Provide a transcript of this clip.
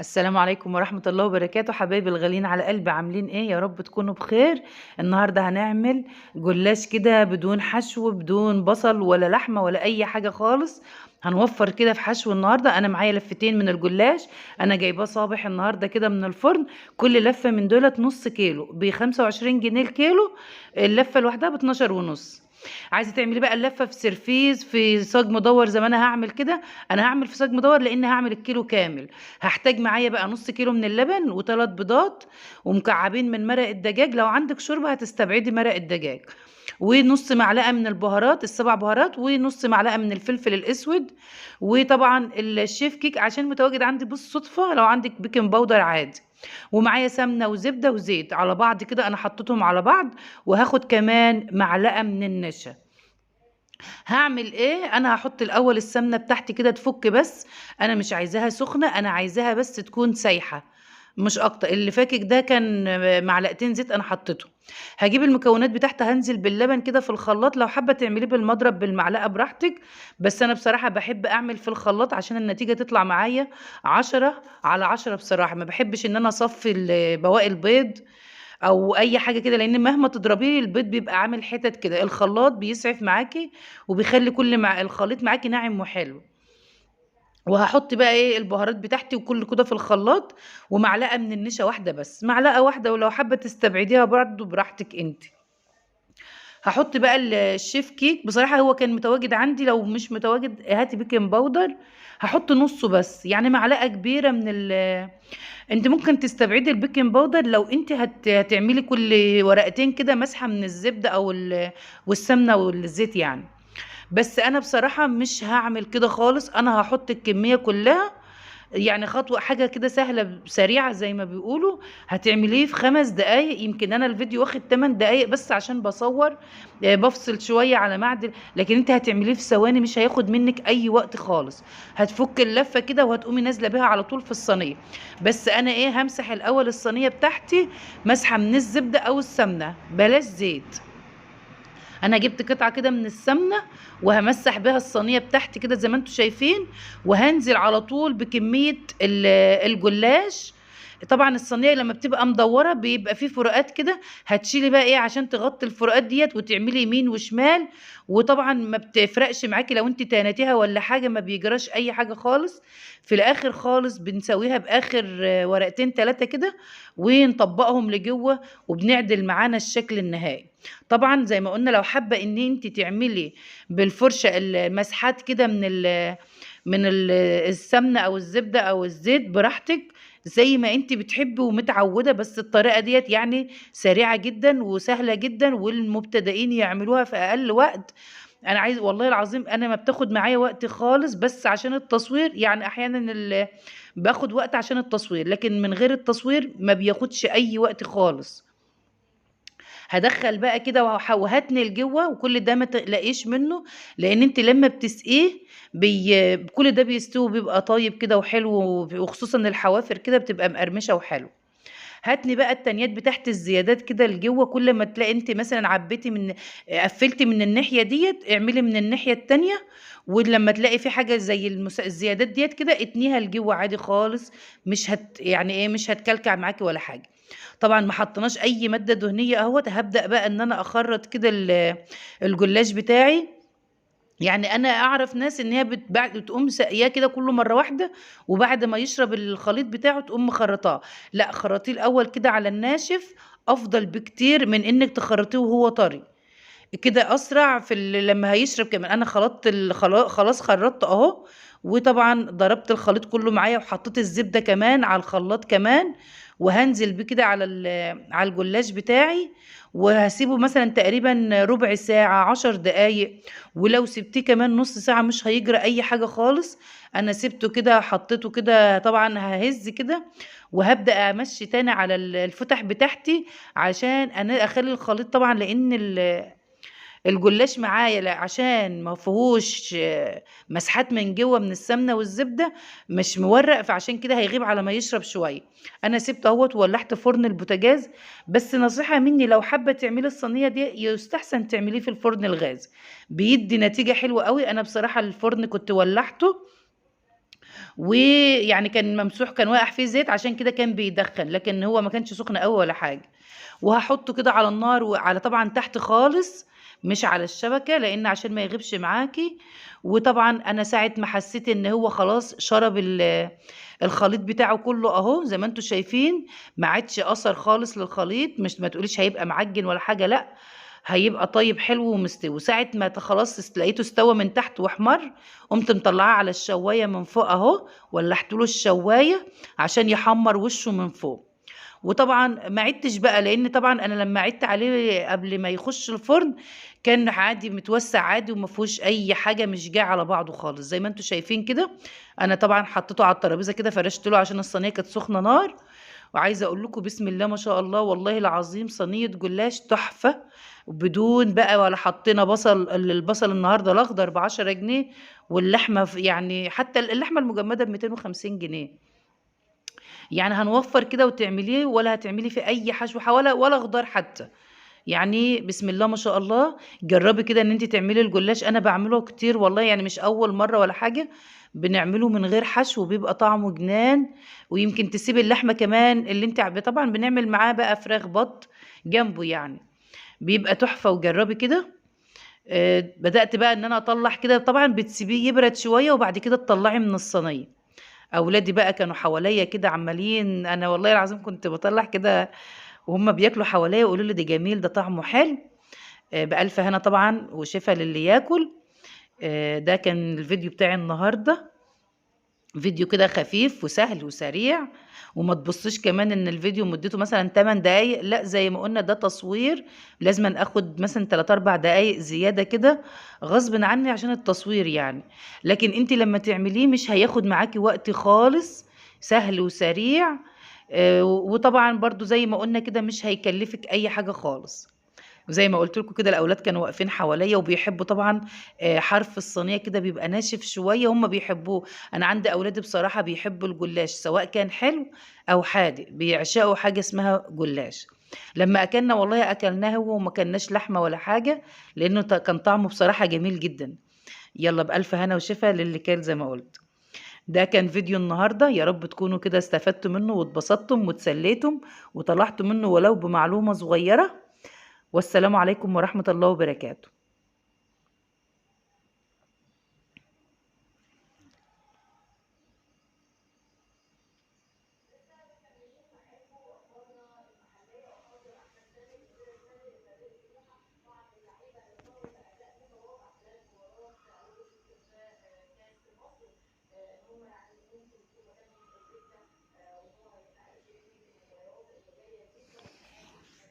السلام عليكم ورحمة الله وبركاته، حبايبي الغاليين على قلبي، عاملين ايه؟ يا رب تكونوا بخير. النهارده هنعمل جلاش كده بدون حشو، بدون بصل ولا لحمة ولا اي حاجة خالص. هنوفر كده في حشو. النهارده انا معايا لفتين من الجلاش، انا جايباه صابح النهارده كده من الفرن. كل لفة من دولت نص كيلو ب25 جنيه الكيلو. اللفة لوحدها ب12 ونص. عايزه تعملي بقى اللفه في سرفيز، في صاج مدور زي ما انا هعمل كده. انا هعمل في صاج مدور لان هعمل الكيلو كامل. هحتاج معايا بقى نص كيلو من اللبن وثلاث بيضات ومكعبين من مرق الدجاج، لو عندك شوربه هتستبعدي مرق الدجاج، ونص معلقه من البهارات السبع بهارات، ونص معلقه من الفلفل الاسود. وطبعا الشيف كيك عشان متواجد عندي بالصدفه، لو عندك بيكنج باودر عادي. ومعايا سمنه وزبده وزيت على بعض كده، انا حطيتهم على بعض. وهاخد كمان معلقه من النشا. هعمل ايه؟ انا هحط الاول السمنه بتاعتي كده تفك بس. انا مش عايزاها سخنه، انا عايزاها بس تكون سايحه، مش اكتر. اللي فاكك ده كان معلقتين زيت انا حطيته. هجيب المكونات بتاعتي، هنزل باللبن كده في الخلاط، لو حابه تعمليه بالمضرب بالمعلقه براحتك. بس انا بصراحه بحب اعمل في الخلاط عشان النتيجه تطلع معايا 10/10. بصراحه ما بحبش ان انا اصفي بواقي البيض او اي حاجه كده، لان مهما تضربيه البيض بيبقى عامل حتت كده. الخلاط بيسعف معاكي وبيخلي كل مع الخليط معاكي ناعم وحلو. وهحط بقى ايه البهارات بتاعتي وكل كده في الخلاط. ومعلقه من النشا واحده بس، معلقه واحده، ولو حابه تستبعديها برضه براحتك انت. هحط بقى الشيف كيك. بصراحة هو كان متواجد عندي، لو مش متواجد هاتي بيكنج باودر. هحط نصه بس، يعني معلقة كبيرة من انت ممكن تستبعدي البيكنج باودر لو انت هتعملي كل ورقتين كده مسحة من الزبدة او والسمنة والزيت يعني. بس انا بصراحة مش هعمل كده خالص، انا هحط الكمية كلها. يعني خطوة حاجة كده سهلة سريعة زي ما بيقولوا. هتعمليه في 5 دقايق، يمكن أنا الفيديو واخد 8 دقايق بس عشان بصور. بفصل شوية على معدل، لكن انت هتعمليه في ثواني، مش هياخد منك أي وقت خالص. هتفك اللفة كده وهتقومي نازلة بيها على طول في الصينية. بس أنا ايه، همسح الأول الصينية بتاعتي مسحة من الزبدة أو السمنة، بلاش زيت. انا جبت قطعه كده من السمنه، وهمسح بيها الصينيه بتاعتي كده زي ما انتم شايفين. وهنزل على طول بكميه الجلاش. طبعا الصينيه لما بتبقى مدوره بيبقى فيه فروقات كده، هتشيلي بقى ايه عشان تغطي الفروقات ديت وتعملي يمين وشمال. وطبعا ما بتفرقش معاكي لو انت تانتيها ولا حاجه، ما بيجراش اي حاجه خالص. في الاخر خالص بنسويها باخر ورقتين ثلاثه كده، ونطبقهم لجوه، وبنعدل معانا الشكل النهائي. طبعا زي ما قلنا، لو حابه ان انت تعملي بالفرشه المسحات كده من السمنه او الزبده او الزيت براحتك، زي ما انت بتحبي ومتعوده. بس الطريقه ديت يعني سريعه جدا وسهله جدا، والمبتدئين يعملوها في اقل وقت. انا عايز والله العظيم، انا ما بتاخد معايا وقت خالص، بس عشان التصوير يعني احيانا باخد وقت عشان التصوير، لكن من غير التصوير ما بياخدش اي وقت خالص. هدخل بقى كده وهاتني لجوه، وكل ده ما تقلقيش منه، لان انت لما بتسقيه كل ده بيستوي بيبقى طيب كده وحلو، وخصوصا الحوافر كده بتبقى مقرمشه وحلو. هاتني بقى التانيات بتاعت الزيادات كده لجوه، كل ما تلاقي انت مثلا عبيتي من قفلتي من الناحيه ديت، اعملي من الناحيه التانيه. ولما تلاقي في حاجه زي الزيادات ديت كده، اتنيها لجوه عادي خالص. مش يعني ايه، مش هتكلكع معاكي ولا حاجه. طبعا ما حطيناش اي ماده دهنيه اهوت. هبدا بقى ان انا اخرط كده الجلاش بتاعي. يعني انا اعرف ناس ان هي بتقوم ساقياه كده كله مره واحده، وبعد ما يشرب الخليط بتاعه تقوم مخرطاه. لا، خرطيه الاول كده على الناشف، افضل بكتير من انك تخرطيه وهو طري. كده اسرع في لما هيشرب كمان. انا خلطت خلاص خرطت اهو. وطبعا ضربت الخليط كله معايا، وحطيت الزبده كمان على الخلاط كمان. وهنزل بيه كده على الجلاش بتاعي. وهسيبه مثلا تقريبا ربع ساعه 10 دقايق. ولو سبتيه كمان نص ساعه مش هيجرى اي حاجه خالص. انا سبته كده، حطيته كده، طبعا ههز كده. وهبدا امشي تاني على الفتح بتاعتي، عشان انا اخلي الخليط طبعا، لان الجلاش معايا لا عشان ما فيهوش مسحات من جوه من السمنه والزبده، مش مورق، فعشان كده هيغيب على ما يشرب شويه. انا سبته اهوت وولعت فرن البوتاجاز. بس نصيحه مني، لو حابه تعملي الصينيه دي يستحسن تعمليه في الفرن الغاز، بيدي نتيجه حلوه قوي. انا بصراحه الفرن كنت ولعته ويعني كان ممسوح، كان واقع فيه زيت عشان كده كان بيدخن، لكن هو ما كانش سخن قوي ولا حاجه. وهحطه كده على النار، وعلى طبعا تحت خالص، مش على الشبكه، لان عشان ما يغيبش معاكي. وطبعا انا ساعه ما حسيت ان هو خلاص شرب الخليط بتاعه كله اهو زي ما انتم شايفين، ما عادش اثر خالص للخليط. مش ما تقوليش هيبقى معجن ولا حاجه، لا، هيبقى طيب حلو ومستوي. ساعة ما خلاص لقيته استوى من تحت واحمر، قمت مطلعاه على الشواية من فوق اهو، ولحت له الشواية عشان يحمر وشه من فوق. وطبعا ما عدتش بقى، لان طبعا انا لما عدت عليه قبل ما يخش الفرن كان عادي متوسع عادي وما فيهوش اي حاجه، مش جاي على بعضه خالص زي ما انتم شايفين كده. انا طبعا حطيته على الترابيزه كده، فرشت له عشان الصينيه كانت سخنه نار. وعايزه اقول لكم بسم الله ما شاء الله، والله العظيم صينيه جلاش تحفه، بدون بقى ولا حطينا بصل. البصل النهارده الاخضر ب 10 جنيه، واللحمه يعني حتى اللحمه المجمده ب 250 جنيه. يعني هنوفر كده وتعمليه، ولا هتعملي في اي حشو ولا خضار حتى. يعني بسم الله ما شاء الله. جربي كده ان انت تعملي الجلاش، انا بعمله كتير والله، يعني مش اول مره ولا حاجه. بنعمله من غير حشو وبيبقى طعمه جنان. ويمكن تسيبي اللحمه كمان اللي انت طبعا بنعمل معاه بقى فراخ بط جنبه يعني، بيبقى تحفه. وجربي كده. بدأت بقى ان انا اطلع كده، طبعا بتسيبيه يبرد شويه وبعد كده تطلعي من الصينيه. اولادي بقى كانوا حواليا كده عمالين، انا والله العظيم كنت بطلع كده وهم بياكلوا حواليا يقولوا لي ده جميل، ده طعمه حلو. بألف هنا طبعا وشفا للي ياكل. ده كان الفيديو بتاعي النهارده، فيديو كده خفيف وسهل وسريع. وما تبصيش كمان ان الفيديو مدته مثلا 8 دقايق، لا، زي ما قلنا ده تصوير، لازم اخد مثلا 3 4 دقايق زياده كده غصب عني عشان التصوير يعني. لكن انت لما تعمليه مش هياخد معاكي وقت خالص، سهل وسريع. وطبعا برضو زي ما قلنا كده مش هيكلفك اي حاجه خالص. وزي ما قلت لكم كده الاولاد كانوا واقفين حواليا وبيحبوا طبعا. حرف الصينيه كده بيبقى ناشف شويه، هم بيحبوه. انا عندي اولادي بصراحه بيحبوا الجلاش سواء كان حلو او حادق، بيعشقوا حاجه اسمها جلاش. لما اكلنا والله اكلناه هو وما كلناش لحمه ولا حاجه، لانه كان طعمه بصراحه جميل جدا. يلا بألف هنا وشفا للي كان زي ما قلت. ده كان فيديو النهارده، يا رب تكونوا كده استفدتوا منه واتبسطتم واتسليتم وطلعتوا منه ولو بمعلومه صغيره. والسلام عليكم ورحمة الله وبركاته.